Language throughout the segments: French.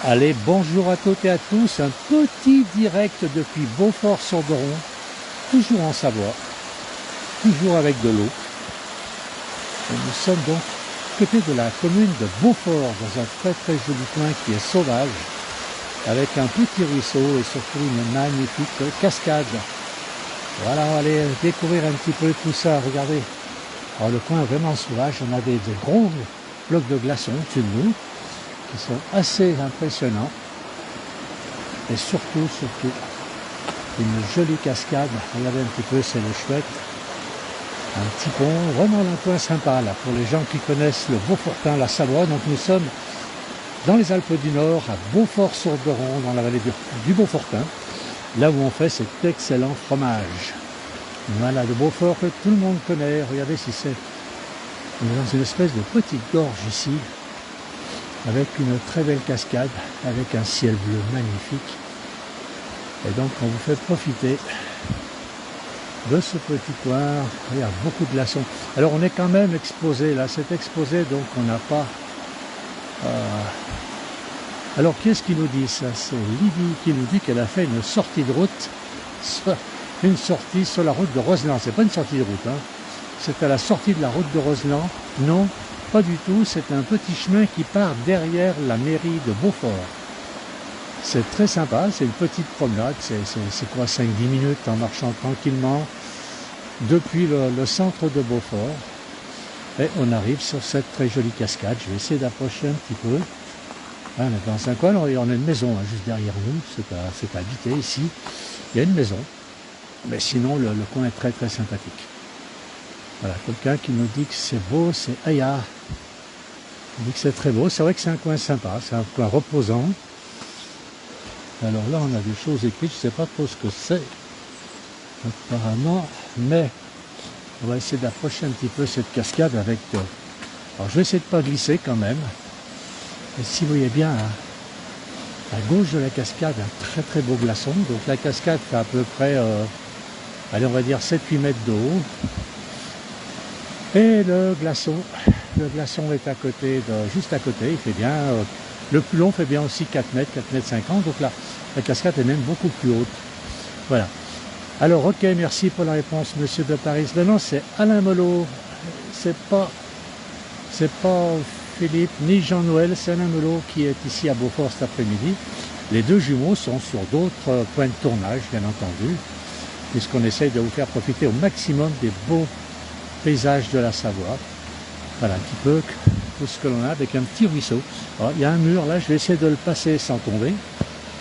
Allez, bonjour à toutes et à tous, un petit direct depuis Beaufort-sur-Doron, toujours en Savoie, toujours avec de l'eau. Nous sommes donc côté de la commune de Beaufort, dans un très très joli coin qui est sauvage, avec un petit ruisseau et surtout une magnifique cascade. Voilà, on va aller découvrir un petit peu tout ça, regardez. Alors le coin est vraiment sauvage, on a des gros blocs de glaçons au-dessus de nous, qui sont assez impressionnants. Et surtout, une jolie cascade. Regardez un petit peu, c'est le chouette. Un petit pont, vraiment un coin sympa là, pour les gens qui connaissent le Beaufortin, la Savoie. Donc nous sommes dans les Alpes du Nord, à Beaufort-sur-Doron, dans la vallée du Beaufortin, là où on fait cet excellent fromage. Voilà, de Beaufort que tout le monde connaît. Regardez si c'est... On est dans une espèce de petite gorge ici, avec une très belle cascade, avec un ciel bleu magnifique. Et donc on vous fait profiter de ce petit coin. Il y a beaucoup de glaçons. Alors on est quand même exposé, là c'est exposé, donc on n'a pas... Alors qu'est-ce qui nous dit ça? C'est Lydie qui nous dit qu'elle a fait une sortie de route, une sortie sur la route de Roseland. C'est pas une sortie de route, hein. C'est à la sortie de la route de Roseland. Non, pas du tout, c'est un petit chemin qui part derrière la mairie de Beaufort. C'est très sympa, c'est une petite promenade, c'est quoi, 5-10 minutes en marchant tranquillement depuis le centre de Beaufort. Et on arrive sur cette très jolie cascade. Je vais essayer d'approcher un petit peu. On est dans un coin, on a une maison hein, juste derrière nous, c'est habité ici. Il y a une maison, mais sinon le coin est très très sympathique. Voilà, quelqu'un qui nous dit que c'est beau, c'est Aya. Il dit que c'est très beau, c'est vrai que c'est un coin sympa, c'est un coin reposant. Alors là, on a des choses écrites, je ne sais pas trop ce que c'est, apparemment, mais on va essayer d'approcher un petit peu cette cascade avec... Alors je vais essayer de ne pas glisser quand même. Et si vous voyez bien, à gauche de la cascade, un très très beau glaçon. Donc la cascade fait à peu près, allez on va dire 7-8 mètres de haut. Et le glaçon est à côté, juste à côté, il fait bien, le plus long fait bien aussi 4 mètres, 4 mètres 50, donc là, la cascade est même beaucoup plus haute. Voilà. Alors, ok, merci pour la réponse, monsieur de Paris. Maintenant, c'est Alain Melot, c'est pas Philippe ni Jean-Noël, c'est Alain Melot qui est ici à Beaufort cet après-midi. Les deux jumeaux sont sur d'autres points de tournage, bien entendu, puisqu'on essaye de vous faire profiter au maximum des beaux paysages de la Savoie. Voilà un petit peu tout ce que l'on a avec un petit ruisseau. Alors, il y a un mur là, je vais essayer de le passer sans tomber.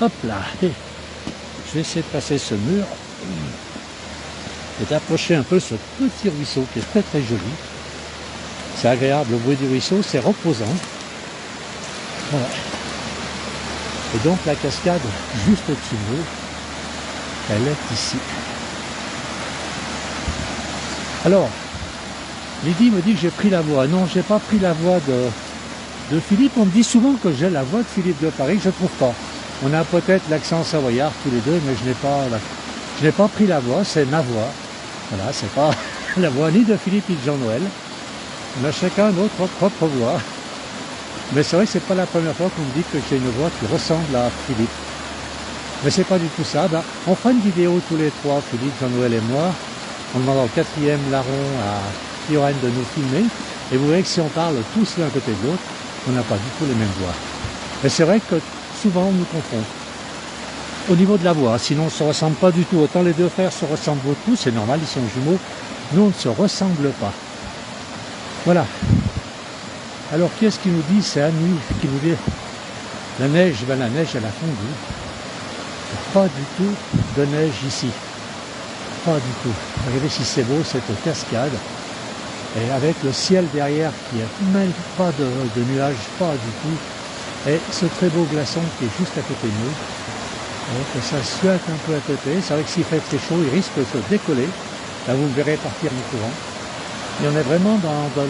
Hop là, je vais essayer de passer ce mur et d'approcher un peu ce petit ruisseau qui est très très joli. C'est agréable, le bruit du ruisseau, c'est reposant. Voilà. Et donc la cascade juste au-dessus de nous, elle est ici. Alors, Lydie me dit que j'ai pris la voix. Non, j'ai pas pris la voix de Philippe. On me dit souvent que j'ai la voix de Philippe de Paris. Je ne trouve pas. On a peut-être l'accent savoyard tous les deux, mais je n'ai pas pris la voix. C'est ma voix. Voilà, c'est pas la voix ni de Philippe ni de Jean-Noël. On a chacun notre propre voix. Mais c'est vrai que c'est pas la première fois qu'on me dit que j'ai une voix qui ressemble à Philippe. Mais c'est pas du tout ça. Ben, on fera une vidéo tous les trois, Philippe, Jean-Noël et moi. On demandera au 4e larron à Fiorane de nous filmer, et vous verrez que si on parle tous l'un côté de l'autre, on n'a pas du tout les mêmes voix. Mais c'est vrai que souvent on nous confond. Au niveau de la voix, sinon on ne se ressemble pas du tout. Autant les deux frères se ressemblent beaucoup, c'est normal, ils sont jumeaux. Nous on ne se ressemble pas. Voilà. Alors qui est-ce qui nous dit? C'est Annie qui nous dit la neige, ben la neige elle a fondu. Pas du tout de neige ici. Pas du tout. Regardez si c'est beau cette cascade. Et avec le ciel derrière qui est même pas de nuages, pas du tout. Et ce très beau glaçon qui est juste à côté de nous. Donc ça suinte un peu à côté. C'est vrai que s'il fait très chaud, il risque de se décoller. Là vous me verrez partir en courant. Et on est vraiment dans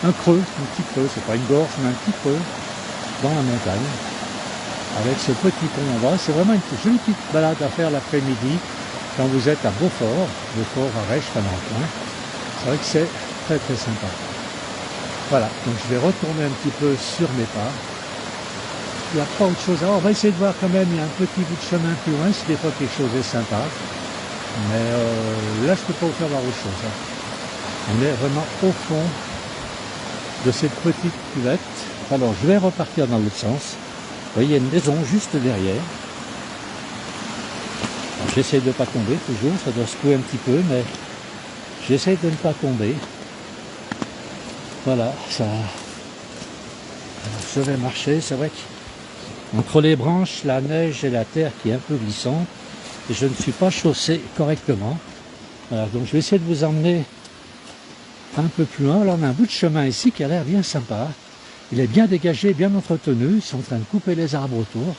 un creux, un petit creux. C'est pas une gorge, mais un petit creux dans la montagne. Avec ce petit pont en bas. C'est vraiment une jolie petite balade à faire l'après-midi quand vous êtes à Beaufort à Rèche, dans le coin. C'est vrai que c'est très très sympa. Voilà, donc je vais retourner un petit peu sur mes pas. il n'y a pas autre chose. Alors on va essayer de voir quand même, il y a un petit bout de chemin plus loin, si des fois quelque chose est sympa. Mais là, je ne peux pas vous faire voir autre chose. Hein. On est vraiment au fond de cette petite cuvette. Alors, je vais repartir dans l'autre sens. Vous voyez, il y a une maison juste derrière. J'essaie de ne pas tomber toujours, ça doit secouer un petit peu, mais j'essaie de ne pas tomber. Voilà, ça... Alors, je vais marcher, c'est vrai qu'entre les branches, la neige et la terre qui est un peu glissante, et je ne suis pas chaussé correctement. Voilà, donc je vais essayer de vous emmener un peu plus loin. Alors on a un bout de chemin ici qui a l'air bien sympa. Il est bien dégagé, bien entretenu. Ils sont en train de couper les arbres autour.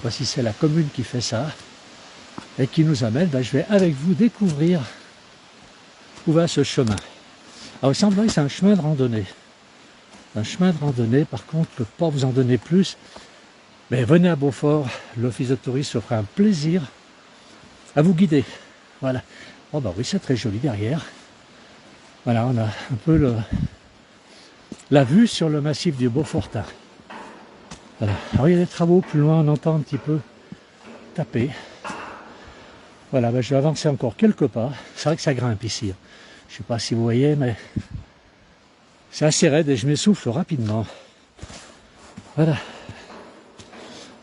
Voici, c'est la commune qui fait ça. Et qui nous amène, je vais avec vous découvrir où va ce chemin. Alors il semblerait que c'est un chemin de randonnée. Un chemin de randonnée, par contre, je ne peux pas vous en donner plus. Mais venez à Beaufort, l'office de tourisme se fera un plaisir à vous guider. Voilà. Oh bah oui, c'est très joli derrière. Voilà, on a un peu la vue sur le massif du Beaufortin. Voilà. Alors il y a des travaux plus loin, on entend un petit peu taper. Voilà, je vais avancer encore quelques pas. C'est vrai que ça grimpe ici. Je ne sais pas si vous voyez, mais c'est assez raide et je m'essouffle rapidement. Voilà.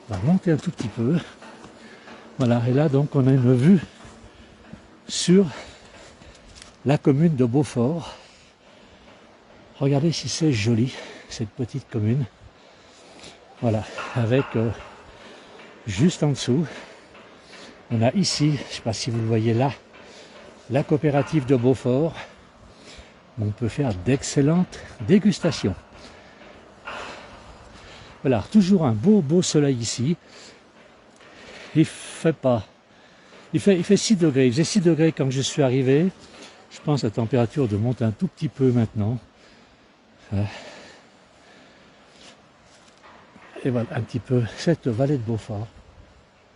On va monter un tout petit peu. Voilà, et là donc on a une vue sur la commune de Beaufort. Regardez si c'est joli, cette petite commune. Voilà, avec juste en dessous, on a ici, je ne sais pas si vous le voyez là, la coopérative de Beaufort. On peut faire d'excellentes dégustations. Voilà, toujours un beau soleil ici. Il fait 6 degrés. Il faisait 6 degrés quand je suis arrivé. Je pense que la température de monter un tout petit peu maintenant. Et voilà un petit peu cette vallée de Beaufort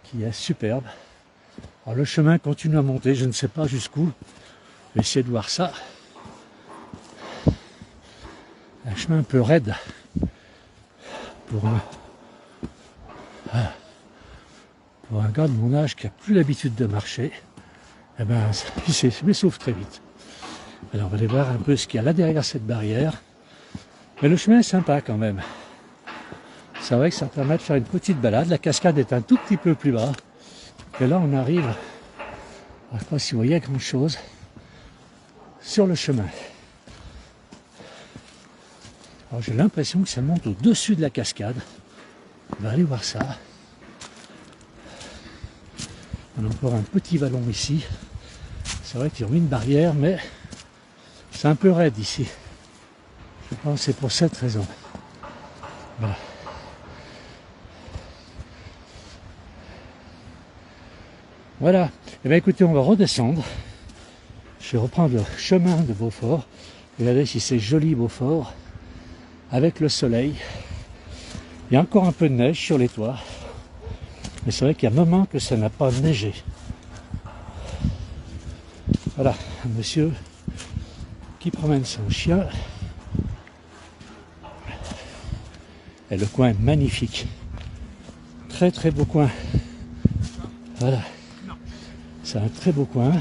qui est superbe. Alors le chemin continue à monter, je ne sais pas jusqu'où. Je vais essayer de voir ça. Un chemin un peu raide pour un gars de mon âge qui n'a plus l'habitude de marcher. Eh ben, il m'essouffle très vite. Alors on va aller voir un peu ce qu'il y a là derrière cette barrière. Mais le chemin est sympa quand même. C'est vrai que ça permet de faire une petite balade. La cascade est un tout petit peu plus bas. Et là on arrive, je ne sais pas si vous voyez grand chose, sur le chemin. Alors j'ai l'impression que ça monte au-dessus de la cascade. On va aller voir ça. On a encore un petit vallon ici. C'est vrai qu'ils ont mis une barrière, mais c'est un peu raide ici. Je pense que c'est pour cette raison. Voilà. Voilà. Eh bien écoutez, on va redescendre. Je vais reprendre le chemin de Beaufort. Regardez si c'est joli Beaufort. Avec le soleil. Il y a encore un peu de neige sur les toits. Mais c'est vrai qu'il y a un moment que ça n'a pas neigé. Voilà, un monsieur qui promène son chien. Et le coin est magnifique. Très très beau coin. Voilà. C'est un très beau coin.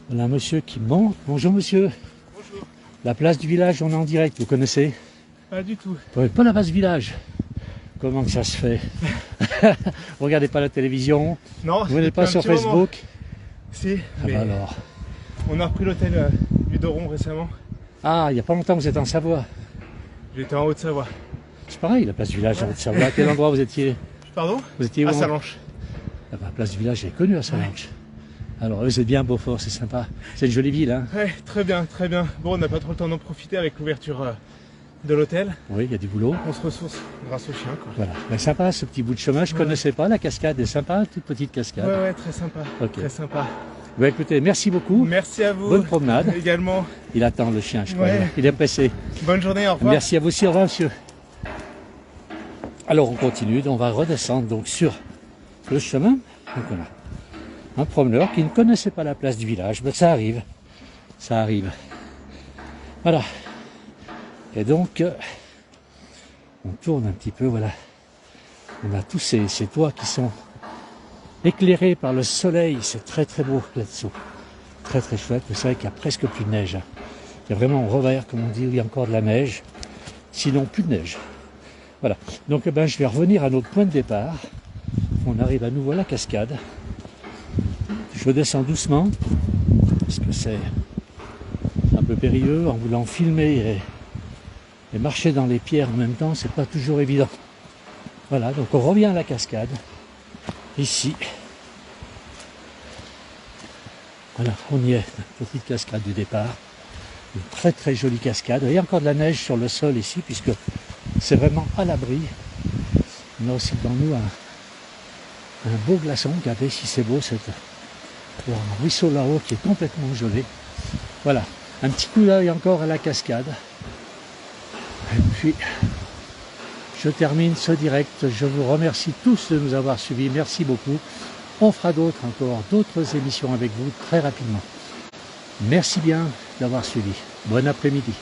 Voilà un monsieur qui monte. Bonjour monsieur. Bonjour. La place du village, on est en direct, vous connaissez? Pas du tout. Vous ne pas la place du village? Comment que ça se fait? Vous regardez pas la télévision? Non. Vous n'êtes pas sur Facebook? Si, Ah mais bah alors. on a repris l'hôtel du Doron récemment. Ah, il n'y a pas longtemps que vous êtes en Savoie. J'étais en Haute-Savoie. C'est pareil, la place du village en Haute-Savoie. À quel endroit vous étiez? Pardon? Vous étiez où? À Salanches. Ah bah, la place du village, elle est connue à Salanches. Alors, vous êtes bien Beaufort, c'est sympa. C'est une jolie ville, hein? Ouais, très bien, très bien. Bon, on n'a pas trop le temps d'en profiter avec l'ouverture de l'hôtel. Oui, il y a du boulot. On se ressource grâce au chien, quoi. Voilà. Mais sympa ce petit bout de chemin. Je ne connaissais pas la cascade. Elle est sympa, toute petite cascade. Ouais, très sympa. Ok. Très sympa. Bah, écoutez, merci beaucoup. Merci à vous. Bonne promenade. Également. Il attend le chien, je crois. Ouais. Il est pressé. Bonne journée, au revoir. Merci à vous aussi, au revoir, monsieur. Alors, on continue. On va redescendre donc sur le chemin. Donc, on a un promeneur qui ne connaissait pas la place du village. Mais ça arrive. Ça arrive. Voilà. Et donc, on tourne un petit peu, voilà. On a tous ces toits qui sont éclairés par le soleil, c'est très très beau là-dessous. Très très chouette, c'est vrai qu'il n'y a presque plus de neige. Il y a vraiment un revers, comme on dit, où il y a encore de la neige, sinon plus de neige. Voilà, donc je vais revenir à notre point de départ. On arrive à nouveau à la cascade. Je descends doucement, parce que c'est un peu périlleux, en voulant filmer et marcher dans les pierres en même temps, c'est pas toujours évident. Voilà, donc on revient à la cascade, ici. Voilà, on y est, petite cascade du départ. Une très très jolie cascade. Il y a encore de la neige sur le sol ici, puisque c'est vraiment à l'abri. On a aussi devant nous un beau glaçon. Regardez si c'est beau, un ruisseau là-haut qui est complètement gelé. Voilà, un petit coup d'œil encore à la cascade. Et puis, je termine ce direct. Je vous remercie tous de nous avoir suivis. Merci beaucoup. On fera d'autres émissions avec vous très rapidement. Merci bien d'avoir suivi. Bon après-midi.